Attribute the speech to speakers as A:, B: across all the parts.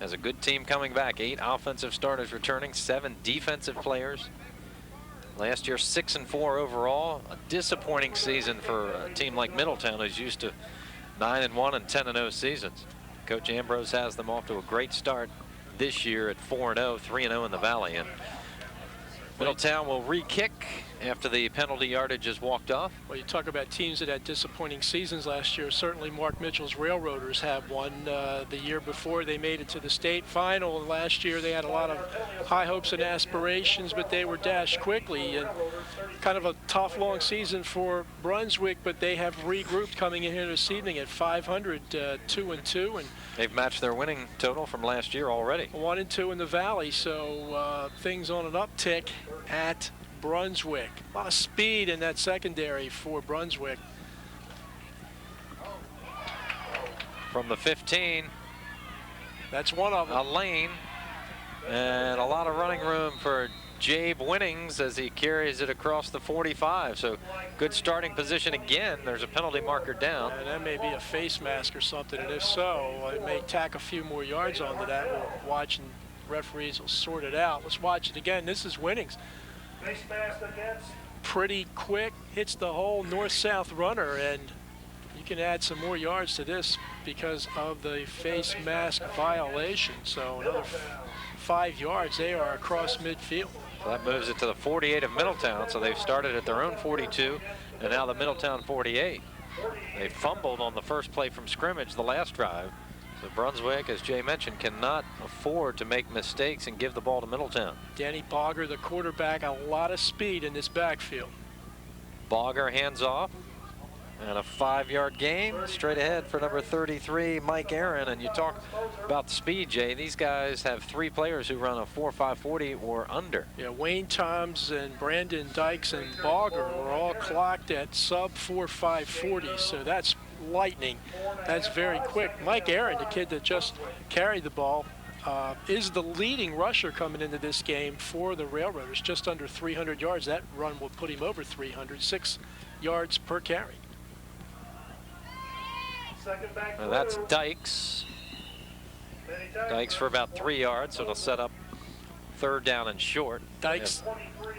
A: has a good team coming back. 8 offensive starters returning, 7 defensive players. Last year, 6-4 overall. A disappointing season for a team like Middletown, who's used to 9-1 and 10-0 seasons. Coach Ambrose has them off to a great start this year at 4-0, 3-0 in the Valley. And Middletown will re-kick after the penalty yardage is walked off.
B: Well, you talk about teams that had disappointing seasons last year. Certainly Mark Mitchell's Railroaders have one. The year before, they made it to the state final. Last year, they had a lot of high hopes and aspirations, but they were dashed quickly. And kind of a tough, long season for Brunswick, but they have regrouped coming in here this evening at 500, 2-2. And
A: they've matched their winning total from last year already.
B: 1-2 in the Valley, so things on an uptick at Brunswick. A lot of speed in that secondary for Brunswick.
A: From the 15.
B: That's one of them.
A: A lane and a lot of running room for Jabe Winnings as he carries it across the 45. So good starting position again. There's a penalty marker down.
B: And that may be a face mask or something, and if so, it may tack a few more yards onto that. We'll watch and referees will sort it out. Let's watch it again. This is Winnings.
C: Face mask against.
B: Pretty quick, hits the whole north-south runner, and you can add some more yards to this because of the face mask violation. So another 5 yards. They are across midfield.
A: So that moves it to the 48 of Middletown. So they've started at their own 42, and now the Middletown 48. They fumbled on the first play from scrimmage the last drive. So Brunswick, as Jay mentioned, cannot afford to make mistakes and give the ball to Middletown.
B: Danny Bogger, the quarterback, a lot of speed in this backfield.
A: Bogger hands off. And a 5-yard gain straight ahead for number 33, Mike Aaron. And you talk about speed, Jay. These guys have 3 players who run a 4.540 or under.
B: Yeah, Wayne Toms and Brandon Dykes and Bogger were all clocked at sub 4.540. So that's lightning. That's very quick. Mike Aaron, the kid that just carried the ball, is the leading rusher coming into this game for the Railroaders. Just under 300 yards. That run will put him over 300, 6 yards per carry.
A: Now that's Dykes. Dykes for about 3 yards, so it'll set up 3rd down and short.
B: Dykes,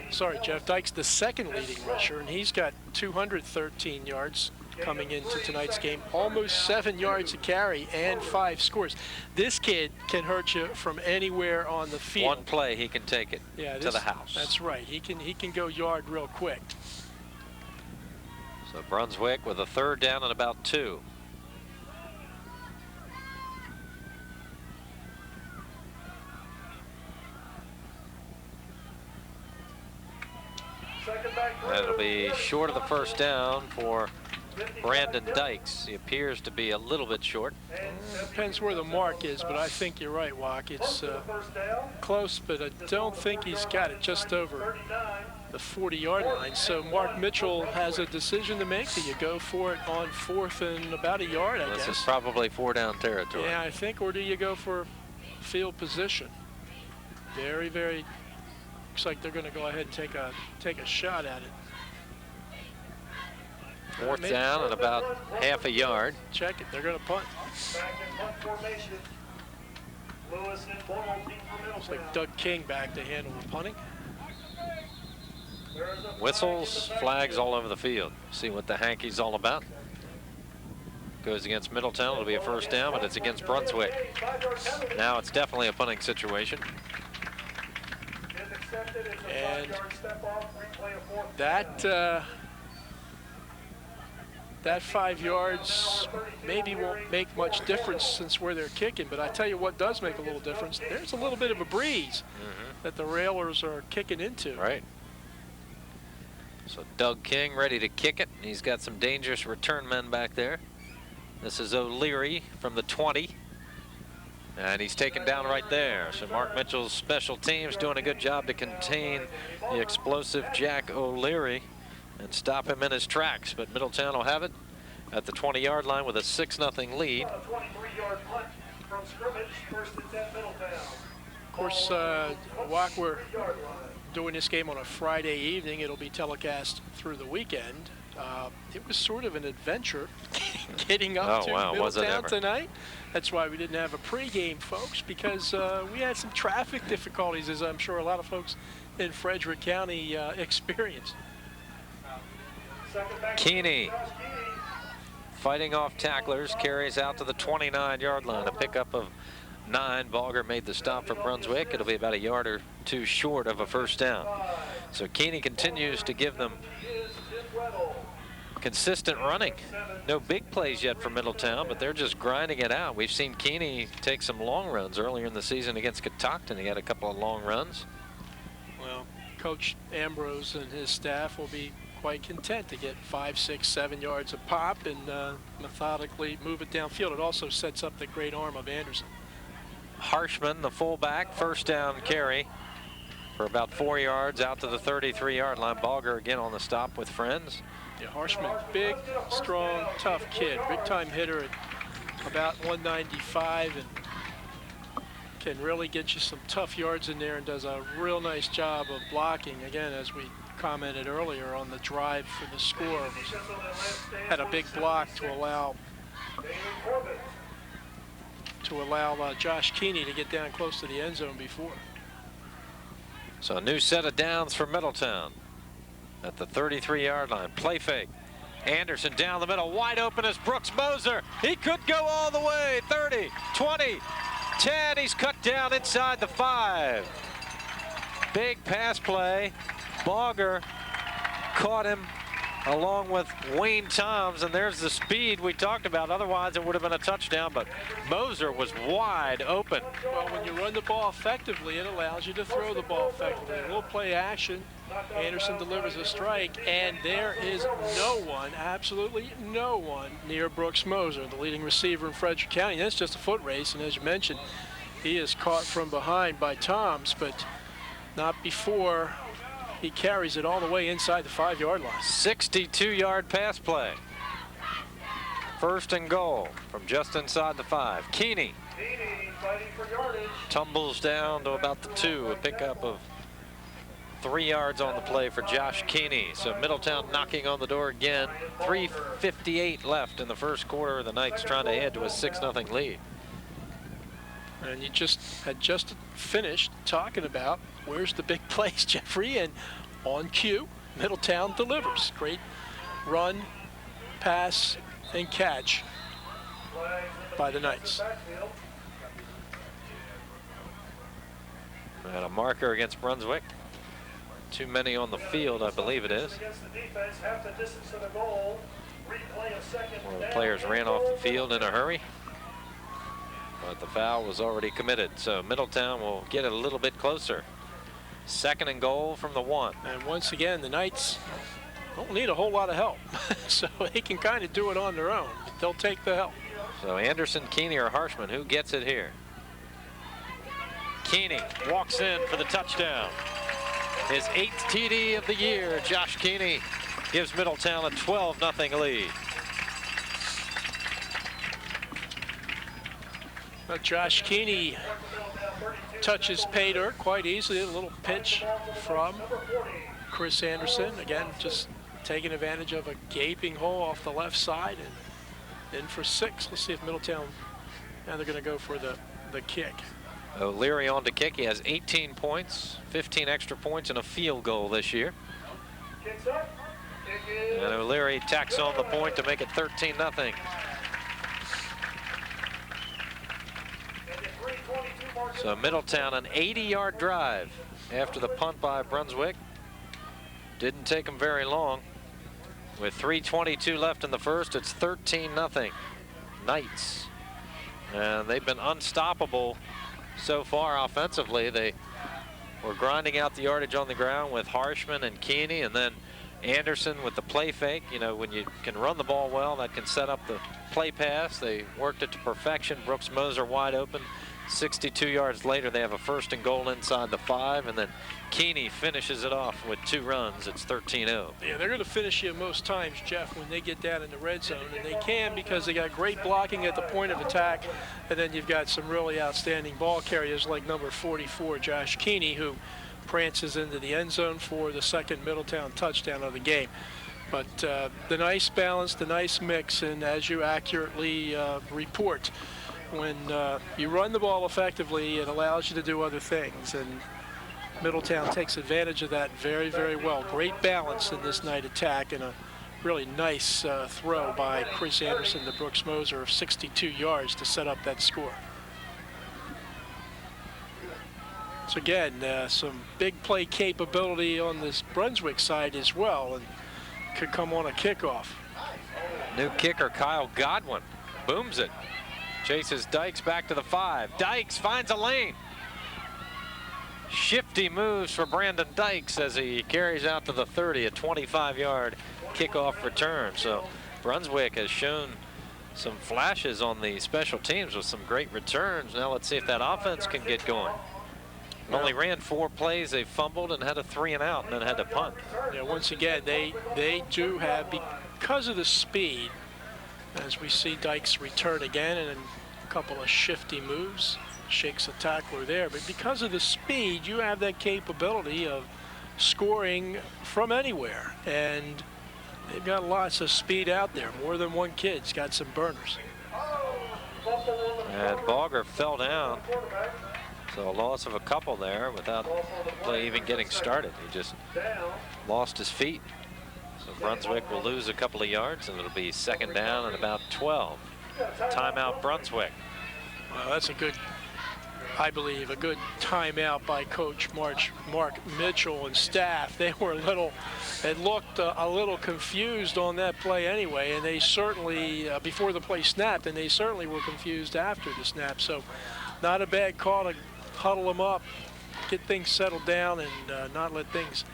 B: sorry, Jeff, Dykes the second leading rusher, and he's got 213 yards coming into tonight's game. Almost 7 yards a carry and 5 scores. This kid can hurt you from anywhere on the field.
A: One play, he can take it to the house.
B: That's right. He can go yard real quick.
A: So Brunswick with a 3rd down and about 2. That'll be short of the 1st down for Brandon Dykes. He appears to be a little bit short.
B: Depends where the mark is, but I think you're right, Walk. It's close, but I don't think he's got it just over the 40-yard line. So Mark Mitchell has a decision to make. Do you go for it on 4th and about a yard, I guess?
A: This is probably 4-down territory.
B: Yeah, I think, or do you go for field position? Very, very, looks like they're going to go ahead and take a shot at it.
A: 4th down and about half a yard.
B: Check it, they're going to punt. Looks like Doug King back to handle the punting.
A: Whistles, flags all over the field. See what the hanky's all about. Goes against Middletown. It'll be a 1st down, but it's against Brunswick. Now it's definitely a punting situation.
B: And that 5 yards maybe won't make much difference since where they're kicking, but I tell you what does make a little difference. There's a little bit of a breeze that the Railers are kicking into.
A: Right. So Doug King ready to kick it. He's got some dangerous return men back there. This is O'Leary from the 20. And he's taken down right there. So Mark Mitchell's special teams doing a good job to contain the explosive Jack O'Leary and stop him in his tracks. But Middletown will have it at the 20-yard line with a 6-0 lead.
B: Of course, Walk, we're doing this game on a Friday evening. It'll be telecast through the weekend. It was sort of an adventure getting up to Middletown tonight. That's why we didn't have a pregame, folks, because we had some traffic difficulties, as I'm sure a lot of folks in Frederick County experienced.
A: Keeney fighting off tacklers, carries out to the 29-yard line. A pickup of 9. Balger made the stop for Brunswick. It'll be about a yard or two short of a first down. So Keeney continues to give them consistent running. No big plays yet for Middletown, but they're just grinding it out. We've seen Keeney take some long runs earlier in the season against Catoctin. He had a couple of long runs.
B: Well, Coach Ambrose and his staff will be quite content to get 5, 6, 7 yards a pop and methodically move it downfield. It also sets up the great arm of Anderson.
A: Harshman, the fullback, first down carry for about 4 yards out to the 33-yard line. Balger again on the stop with friends.
B: Yeah, Harshman, big, strong, tough kid, big-time hitter at about 195, and can really get you some tough yards in there and does a real nice job of blocking. Again, as we commented earlier on the drive for the score, had a big block to allow Josh Keeney to get down close to the end zone before.
A: So a new set of downs for Middletown at the 33-yard line. Play fake. Anderson down the middle, wide open is Brooks Moser. He could go all the way. 30, 20, 10. He's cut down inside the 5. Big pass play. Balger caught him along with Wayne Toms, and there's the speed we talked about. Otherwise, it would have been a touchdown, but Moser was wide open.
B: Well, when you run the ball effectively, it allows you to throw the ball effectively. A little play action. Anderson delivers a strike, and there is no one, absolutely no one, near Brooks Moser, the leading receiver in Frederick County. That's just a foot race, and as you mentioned, he is caught from behind by Toms, but not before he carries it all the way inside the 5-yard line.
A: 62-yard pass play. First and goal from just inside the 5. Keeney tumbles down to about the 2, a pickup of 3 yards on the play for Josh Keeney. So Middletown knocking on the door again. 3:58 left in the first quarter. The Knights trying to add to a 6-0 lead.
B: And you had just finished talking about where's the big plays, Jeffrey, and on cue, Middletown delivers. Great run, pass, and catch by the Knights.
A: And a marker against Brunswick. Too many on the field, I believe it is. One of the players ran off the field in a hurry, but the foul was already committed. So Middletown will get it a little bit closer. Second and goal from the 1.
B: And once again, the Knights don't need a whole lot of help. So they can kind of do it on their own. They'll take the help.
A: So Anderson, Keeney, or Harshman, who gets it here? Keeney walks in for the touchdown. His 8th TD of the year. Josh Keeney gives Middletown a 12-0 lead.
B: Josh Keeney touches pay dirt quite easily. A little pitch from Chris Anderson. Again, just taking advantage of a gaping hole off the left side and in for 6. Let's see if Middletown, now they're going to go for the kick.
A: O'Leary on to kick. He has 18 points, 15 extra points, and a field goal this year. And O'Leary tacks on the point to make it 13-0. So Middletown, an 80-yard drive after the punt by Brunswick. Didn't take them very long. With 3:22 left in the first, it's 13-0 Knights. And they've been unstoppable so far offensively. They were grinding out the yardage on the ground with Harshman and Keeney, and then Anderson with the play fake. You know, when you can run the ball well, that can set up the play pass. They worked it to perfection. Brooks Moser wide open. 62 yards later, they have a first and goal inside the 5, and then Keeney finishes it off with 2 runs. It's 13-0.
B: Yeah, they're going to finish you most times, Jeff, when they get down in the red zone, and they can because they got great blocking at the point of attack, and then you've got some really outstanding ball carriers like number 44, Josh Keeney, who prances into the end zone for the second Middletown touchdown of the game. But the nice balance, the nice mix, and as you accurately report, when you run the ball effectively, it allows you to do other things. And Middletown takes advantage of that very, very well. Great balance in this night attack, and a really nice throw by Chris Anderson to Brooks Moser of 62 yards to set up that score. So again, some big play capability on this Brunswick side as well, and could come on a kickoff.
A: New kicker Kyle Godwin booms it. Chases Dykes back to the 5. Dykes finds a lane. Shifty moves for Brandon Dykes as he carries out to the 30, a 25-yard kickoff return. So Brunswick has shown some flashes on the special teams with some great returns. Now let's see if that offense can get going. Only ran 4 plays. They fumbled and had a 3 and out and then had to punt.
B: Yeah, once again, they do have, because of the speed, as we see Dykes return again, and a couple of shifty moves, shakes a tackler there. But because of the speed, you have that capability of scoring from anywhere. And they've got lots of speed out there. More than one kid's got some burners.
A: And Bogger fell down. So a loss of a couple there without play even getting started. He just lost his feet. So Brunswick will lose a couple of yards, and it'll be second down and about 12. Timeout Brunswick.
B: Well, that's a good, I believe, a good timeout by Coach Mark Mitchell and staff. They were looked a little confused on that play anyway, and they certainly, before the play snapped, and they certainly were confused after the snap. So not a bad call to huddle them up, get things settled down, and not let things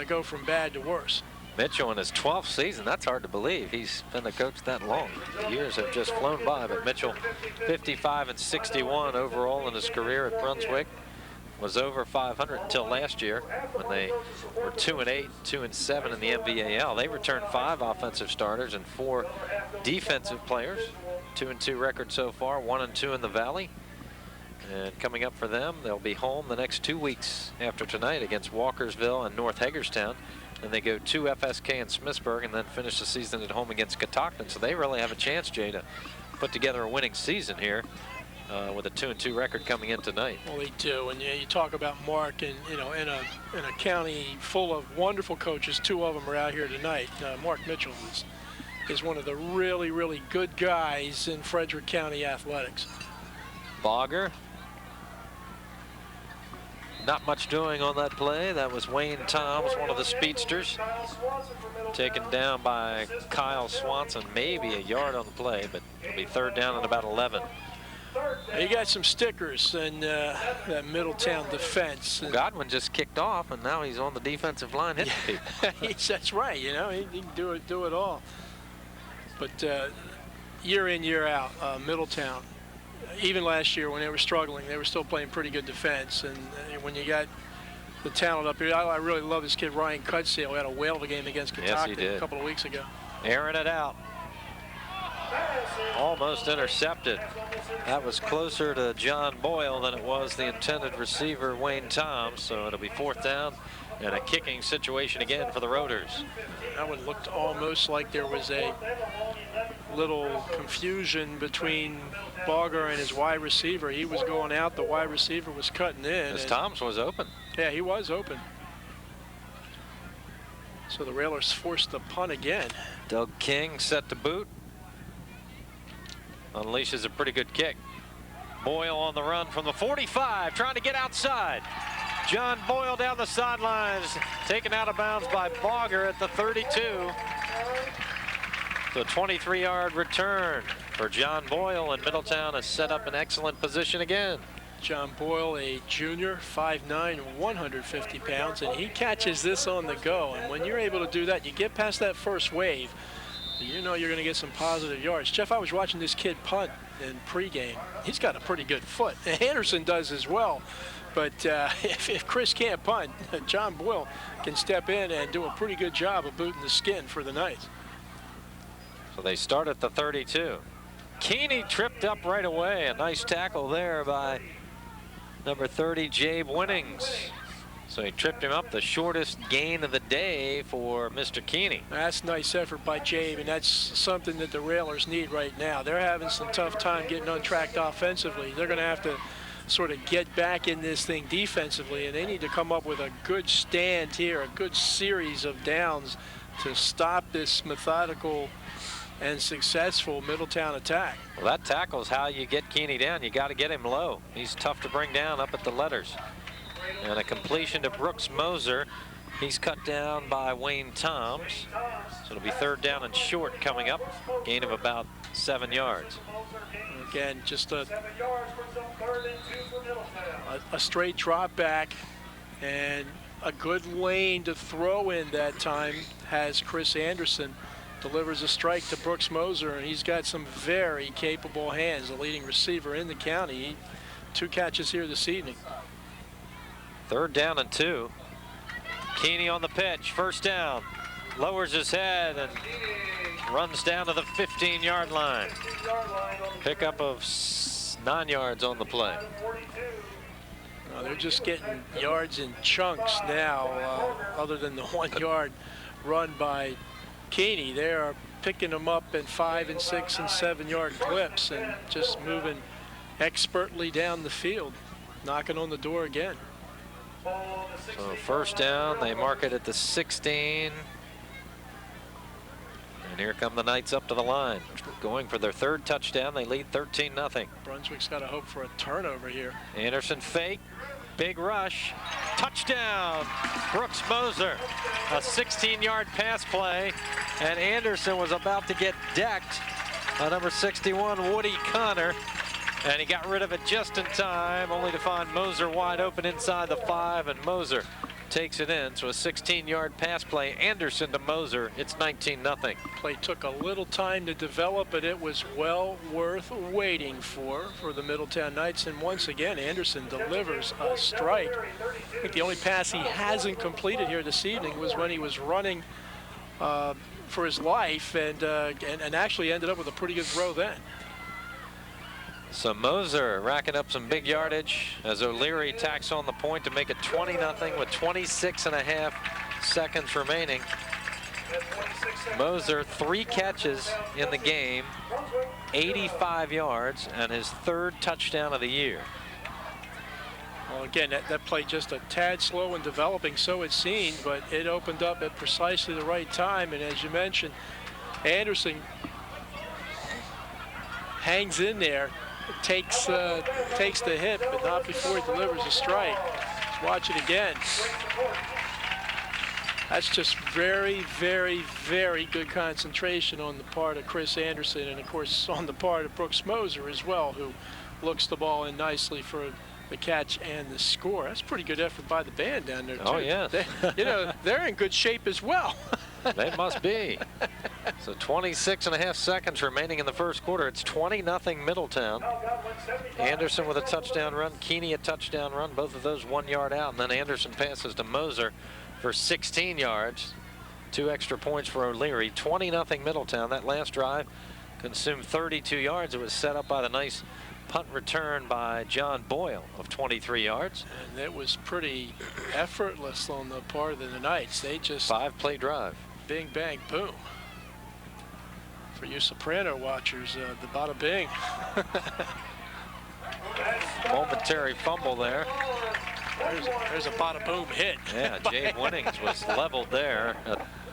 B: go from bad to worse.
A: Mitchell in his 12th season, that's hard to believe. He's been the coach that long. The years have just flown by, but Mitchell 55 and 61 overall in his career at Brunswick. Was over 500 until last year when they were 2-8, 2-7 in the MVAL. They returned 5 offensive starters and 4 defensive players. 2-2 record so far, 1-2 in the Valley. And coming up for them, they'll be home the next 2 weeks after tonight against Walkersville and North Hagerstown. Then they go to FSK and Smithsburg and then finish the season at home against Catoctin. So they really have a chance, Jay, to put together a winning season here with a 2-2 record coming in tonight.
B: Well, they do, and you talk about Mark, and in a county full of wonderful coaches, 2 of them are out here tonight. Mark Mitchell is one of the really, really good guys in Frederick County athletics.
A: Bogger. Not much doing on that play. That was Wayne Toms, one of the speedsters, taken down by Kyle Swanson. Maybe a yard on the play, but it'll be third down and about 11.
B: You got some stickers in that Middletown defense.
A: Well, Godwin just kicked off, and now he's on the defensive line hitting people.
B: That's right. He can do it all. But year in, year out, Middletown, even last year when they were struggling, they were still playing pretty good defense. And when you got the talent up here, I really love this kid, Ryan Cutsale. He had a whale of a game against Catoctin a couple of weeks ago.
A: Airing it out. Almost intercepted. That was closer to John Boyle than it was the intended receiver, Wayne Toms. So it'll be fourth down and a kicking situation again for the Rotors.
B: That one looked almost like there was a little confusion between Bogger and his wide receiver. He was going out, the wide receiver was cutting in.
A: As Toms was open.
B: Yeah, he was open. So the Railers forced the punt again.
A: Doug King set to boot. Unleashes a pretty good kick. Boyle on the run from the 45, trying to get outside. John Boyle down the sidelines, taken out of bounds by Bogger at the 32. So a 23-yard return for John Boyle, and Middletown has set up an excellent position again.
B: John Boyle, a junior, 5'9", 150 pounds, and he catches this on the go. And when you're able to do that, you get past that first wave, you know you're going to get some positive yards. Jeff, I was watching this kid punt in pregame. He's got a pretty good foot. And Anderson does as well. But if Chris can't punt, John Boyle can step in and do a pretty good job of booting the skin for the Knights.
A: So they start at the 32. Keeney tripped up right away. A nice tackle there by number 30, Jabe Winnings. So he tripped him up, the shortest gain of the day for Mr. Keeney.
B: That's a nice effort by Jabe, and that's something that the Railers need right now. They're having some tough time getting untracked offensively. They're going to have to sort of get back in this thing defensively, and they need to come up with a good stand here, a good series of downs to stop this methodical and successful Middletown attack.
A: Well, that tackle is how you get Keeney down. You got to get him low. He's tough to bring down up at the letters. And a completion to Brooks Moser. He's cut down by Wayne Toms. So it'll be 3rd down and short coming up. Gain of about 7 yards.
B: Again, just a straight drop back and a good lane to throw in that time has Chris Anderson. Delivers a strike to Brooks Moser, and he's got some very capable hands, the leading receiver in the county. 2 catches here this evening.
A: 3rd down and 2. Keeney on the pitch, 1st down. Lowers his head and runs down to the 15-yard line. Pickup of 9 yards on the play.
B: They're just getting yards in chunks now, other than the 1-yard run by Keeney. They are picking them up in 5- and 6- and 7-yard clips and just moving expertly down the field, knocking on the door again.
A: So 1st down, they mark it at the 16. And here come the Knights up to the line, going for their 3rd touchdown. They lead 13-0.
B: Brunswick's got to hope for a turnover here.
A: Anderson fake, big rush, touchdown, Brooks Moser. A 16-yard pass play, and Anderson was about to get decked by number 61, Woody Connor. And he got rid of it just in time, only to find Moser wide open inside the 5, and Moser takes it in. So a 16-yard pass play, Anderson to Moser. It's 19-0.
B: Play took a little time to develop, but it was well worth waiting for the Middletown Knights. And once again, Anderson delivers a strike. I think the only pass he hasn't completed here this evening was when he was running for his life, and actually ended up with a pretty good throw then.
A: So Moser racking up some big yardage as O'Leary tacks on the point to make it 20-0 with 26.5 seconds remaining. Moser 3 catches in the game, 85 yards, and his 3rd touchdown of the year.
B: Well, again, that play just a tad slow in developing, so it seemed, but it opened up at precisely the right time. And as you mentioned, Anderson hangs in there. Takes the hit, but not before he delivers a strike. Let's watch it again. That's just very, very, very good concentration on the part of Chris Anderson, and of course on the part of Brooks Moser as well, who looks the ball in nicely for the catch and the score. That's a pretty good effort by the band down there too.
A: Oh yes.
B: They're in good shape as well.
A: They must be. So 26.5 seconds remaining in the 1st quarter. It's 20-0 Middletown. Anderson with a touchdown run, Keeney a touchdown run, both of those 1 yard out, and then Anderson passes to Moser for 16 yards. 2 extra points for O'Leary. 20-0 Middletown. That last drive consumed 32 yards. It was set up by the nice punt return by John Boyle of 23 yards.
B: And it was pretty effortless on the part of the Knights. They just
A: 5-play drive.
B: Bing, bang, boom. For you Soprano watchers, the bada bing.
A: Momentary fumble there.
B: There's a bada boom hit.
A: Yeah, Jay Winnings was leveled there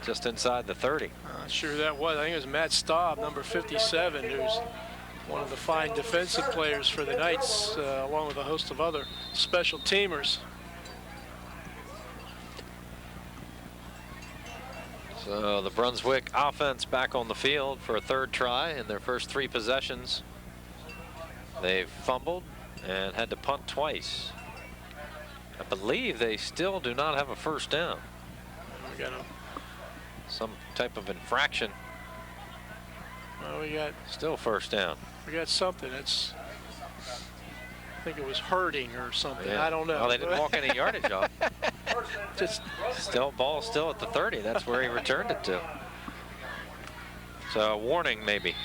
A: just inside the 30.
B: Sure that was. I think it was Matt Staub, number 57, who's one of the fine defensive players for the Knights, along with a host of other special teamers.
A: So the Brunswick offense back on the field for a 3rd try in their first 3 possessions. They've fumbled and had to punt twice. I believe they still do not have a 1st down.
B: We got
A: some type of infraction.
B: Well, we got
A: still 1st down.
B: We got something. It's, I think it was hurting or something.
A: Yeah.
B: I don't know.
A: Well, they didn't walk any yardage off.
B: Just
A: ball still at the 30. That's where he returned it to. So a warning maybe.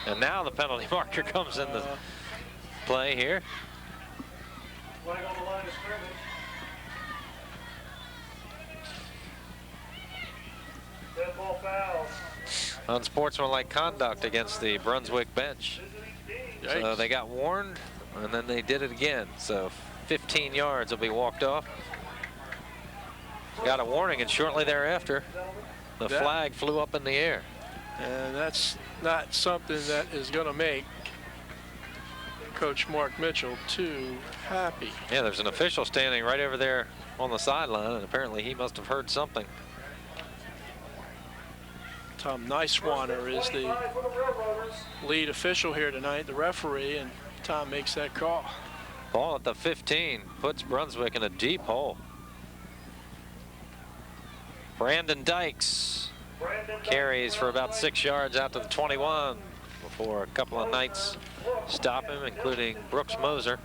A: And now the penalty marker comes into play here.
C: Dead ball foul.
A: Unsportsmanlike conduct against the Brunswick bench. So
B: Yikes.
A: they got warned, and then they did it again. So 15 yards will be walked off. Got a warning, and shortly thereafter, the flag flew up in the air.
B: And that's not something that is going to make Coach Mark Mitchell too happy.
A: Yeah, there's an official standing right over there on the sideline, and apparently he must have heard something.
B: Tom Neiswaner is the lead official here tonight, the referee, and Tom makes that call.
A: Ball at the 15 puts Brunswick in a deep hole. Brandon Dykes carries for about 6 yards out to the 21 before a couple of Knights stop him, including Brooks Moser.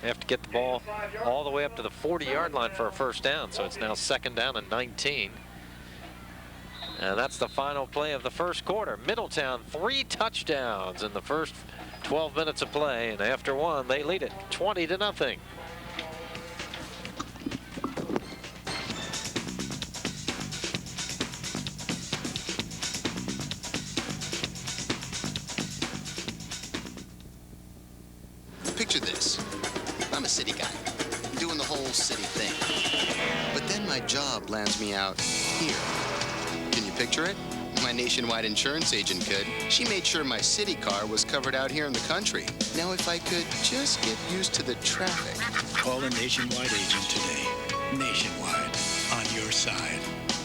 A: They have to get the ball all the way up to the 40-yard line for a first down, so it's now 2nd down and 19. And that's the final play of the first quarter. Middletown 3 touchdowns in the first 12 minutes of play, and after one, they lead it 20-0.
D: Picture this. I'm a city guy, doing the whole city thing. But then my job lands me out here. Can you picture it? My nationwide insurance agent could. She made sure my city car was covered out here in the country. Now if I could just get used to the traffic.
E: Call a Nationwide agent today. Nationwide, on your side.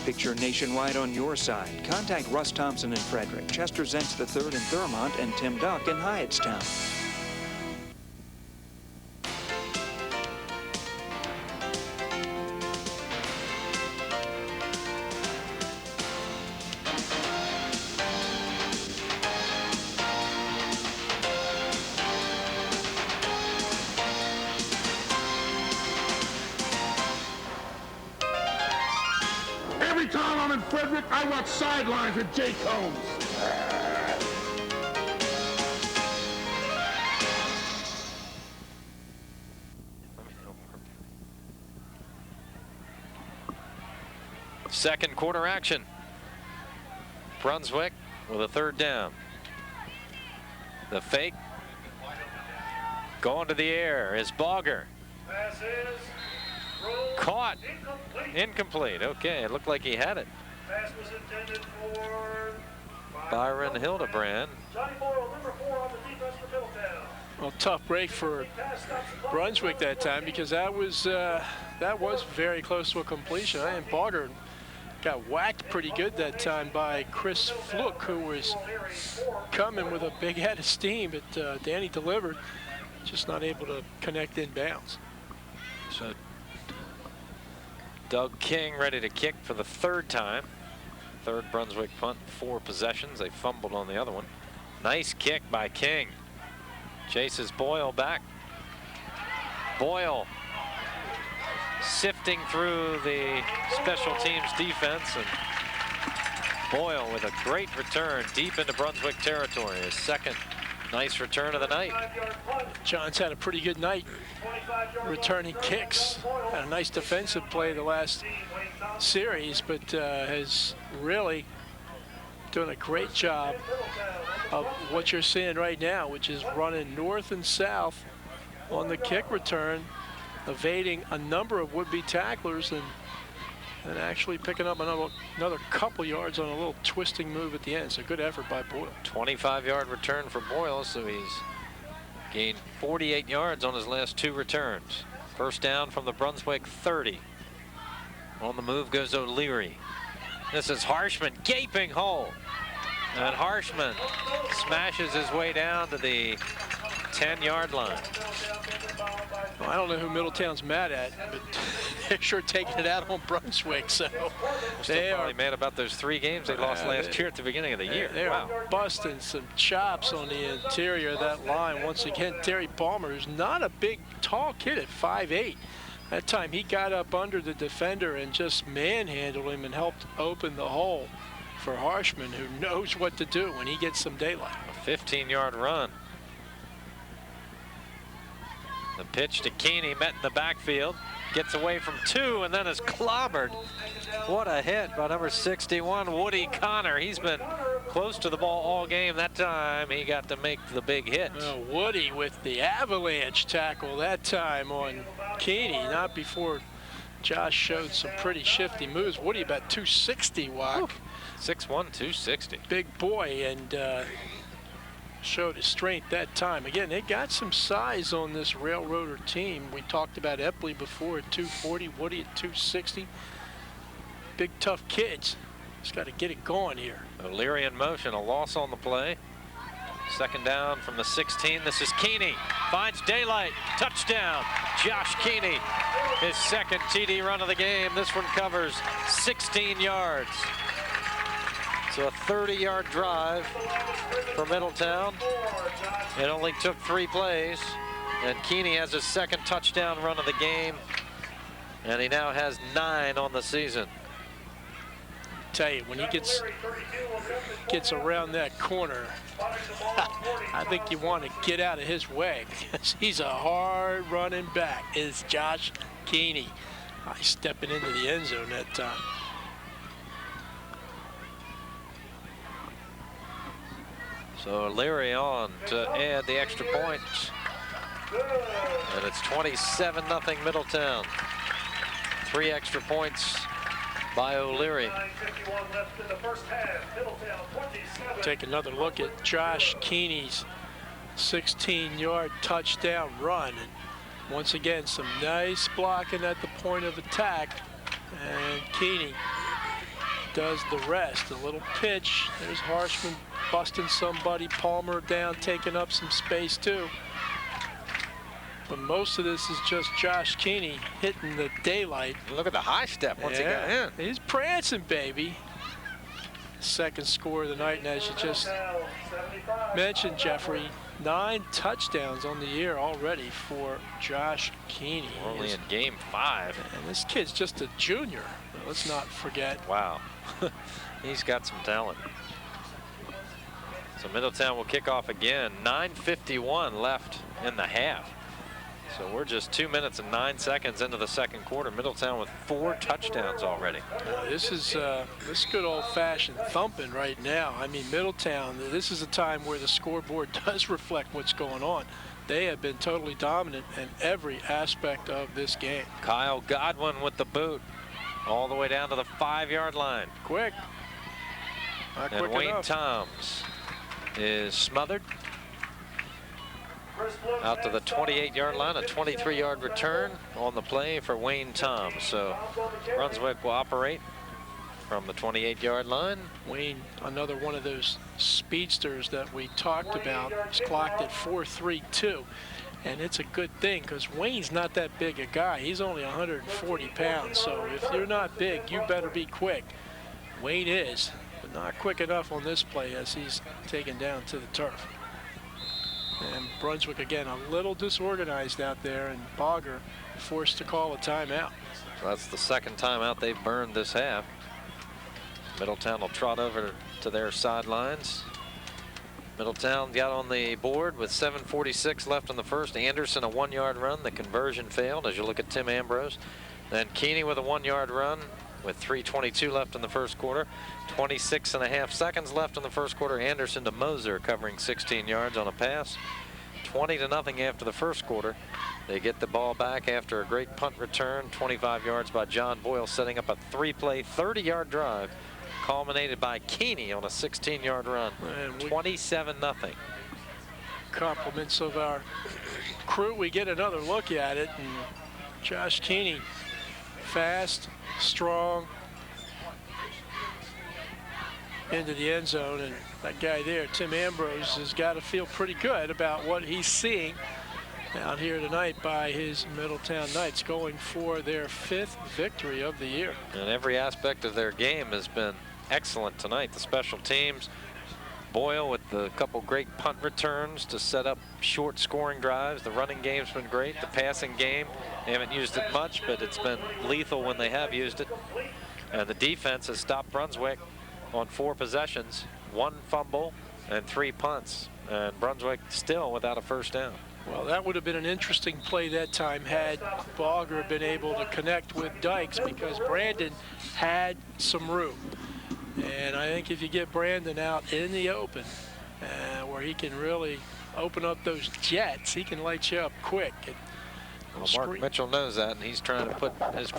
F: Picture Nationwide on your side. Contact Russ Thompson in Frederick, Chester Zentz III in Thurmont, and Tim Duck in Hyattstown.
G: Every time I'm in Frederick, I watch Sidelines with Jay Combs.
A: Second quarter action. Brunswick with a 3rd down. The fake going to the air is Bogger.
C: Pass is
A: Caught. Incomplete. Okay, it looked like he had it.
C: Pass was intended for
B: Byron Hildebrand.
C: Johnny Boyle, number 4 on the defense for Middletown.
B: Well, tough break for Brunswick that time because that was very close to a completion. And Bogger got whacked pretty good that time by Chris Fluke, who was coming with a big head of steam, but Danny delivered, just not able to connect in bounds.
A: So Doug King ready to kick for the 3rd time. 3rd Brunswick punt, 4 possessions. They fumbled on the other one. Nice kick by King. Chases Boyle back. Boyle sifting through the special teams defense, and Boyle with a great return deep into Brunswick territory. His 2nd nice return of the night.
B: John's had a pretty good night returning kicks. Had a nice defensive play the last series, but has really done a great job of what you're seeing right now, which is running north and south on the kick return, evading a number of would-be tacklers and actually picking up another couple yards on a little twisting move at the end. So good effort by Boyle.
A: 25-yard return for Boyle, so he's gained 48 yards on his last 2 returns. First down from the Brunswick 30. On the move goes O'Leary. This is Harshman, gaping hole. And Harshman smashes his way down to the 10-yard line.
B: Well, I don't know who Middletown's mad at, but they're sure taking it out on Brunswick. So
A: they are mad about those 3 games they lost last year at the beginning of the year.
B: They're busting some chops on the interior of that line. Once again, Terry Palmer, who's not a big, tall kid at 5'8". That time he got up under the defender and just manhandled him and helped open the hole for Harshman, who knows what to do when he gets some daylight.
A: A 15-yard run. The pitch to Keeney, met in the backfield, gets away from 2 and then is clobbered. What a hit by number 61, Woody Connor. He's been close to the ball all game. That time he got to make the big hit.
B: Woody with the avalanche tackle that time on Keeney, not before Josh showed some pretty shifty moves. Woody about 260 walk.
A: 6'1", 260.
B: Big boy, and showed his strength that time. Again, they got some size on this Railroader team. We talked about Epley before at 240, Woody at 260. Big, tough kids. Just got to get it going here.
A: O'Leary in motion, a loss on the play. Second down from the 16. This is Keeney. Finds daylight. Touchdown. Josh Keeney. His second TD run of the game. This one covers 16 yards. So a 30-yard drive for Middletown. It only took 3 plays. And Keeney has his second touchdown run of the game. And he now has 9 on the season.
B: Tell you, when he gets around that corner, I think you want to get out of his way, because he's a hard running back. Is Josh Keeney. He's stepping into the end zone that time.
A: So Leary on to add the extra point. And it's 27-0 Middletown. 3 extra points by O'Leary.
B: Take another look at Josh Keeney's 16-yard touchdown run. And once again, some nice blocking at the point of attack. And Keeney does the rest. A little pitch. There's Harshman busting somebody. Palmer down, taking up some space too. But most of this is just Josh Keeney hitting the daylight.
A: Look at the high step once he got in.
B: He's prancing, baby. Second score of the night, and as you just mentioned, Jeffrey, 9 touchdowns on the year already for Josh Keeney.
A: Only in game 5.
B: And this kid's just a junior. Let's not forget.
A: Wow. He's got some talent. So Middletown will kick off again. 9:51 left in the half. So we're just 2 minutes and 9 seconds into the second quarter. Middletown with 4 touchdowns already.
B: This is good old-fashioned thumping right now. I mean, Middletown, this is a time where the scoreboard does reflect what's going on. They have been totally dominant in every aspect of this game.
A: Kyle Godwin with the boot all the way down to the 5-yard line.
B: Quick. Not
A: and
B: quick
A: Wayne
B: enough.
A: Toms is smothered out to the 28-yard line. A 23-yard return on the play for Wayne Toms. So Brunswick will operate from the 28-yard line.
B: Wayne, another one of those speedsters that we talked about, is clocked at 4.32. And it's a good thing, because Wayne's not that big a guy. He's only 140 pounds. So if you're not big, you better be quick. Wayne is, but not quick enough on this play as he's taken down to the turf. And Brunswick, again, a little disorganized out there, and Bogger forced to call a timeout.
A: So that's the second timeout they've burned this half. Middletown will trot over to their sidelines. Middletown got on the board with 7:46 left in the first. Anderson, a 1-yard run. The conversion failed, as you look at Tim Ambrose. Then Keeney with a 1-yard run with 3:22 left in the first quarter. 26.5 seconds left in the first quarter. Anderson to Moser, covering 16 yards on a pass. 20-0 after the first quarter. They get the ball back after a great punt return. 25 yards by John Boyle, setting up a 3-play, 30-yard drive, culminated by Keeney on a 16-yard run. 27-0.
B: Compliments of our crew. We get another look at it, and Josh Keeney, fast, strong, into the end zone, and that guy there, Tim Ambrose, has got to feel pretty good about what he's seeing out here tonight by his Middletown Knights, going for their 5th victory of the year.
A: And every aspect of their game has been excellent tonight. The special teams, Boyle with the couple great punt returns to set up short scoring drives. The running game's been great. The passing game, they haven't used it much, but it's been lethal when they have used it. And the defense has stopped Brunswick on 4 possessions, 1 fumble and 3 punts. And Brunswick still without a first down.
B: Well, that would have been an interesting play that time had Bogger been able to connect with Dykes, because Brandon had some room. And I think if you get Brandon out in the open, where he can really open up those jets, he can light you up quick.
A: Well, Mark Mitchell knows that, and he's trying to put his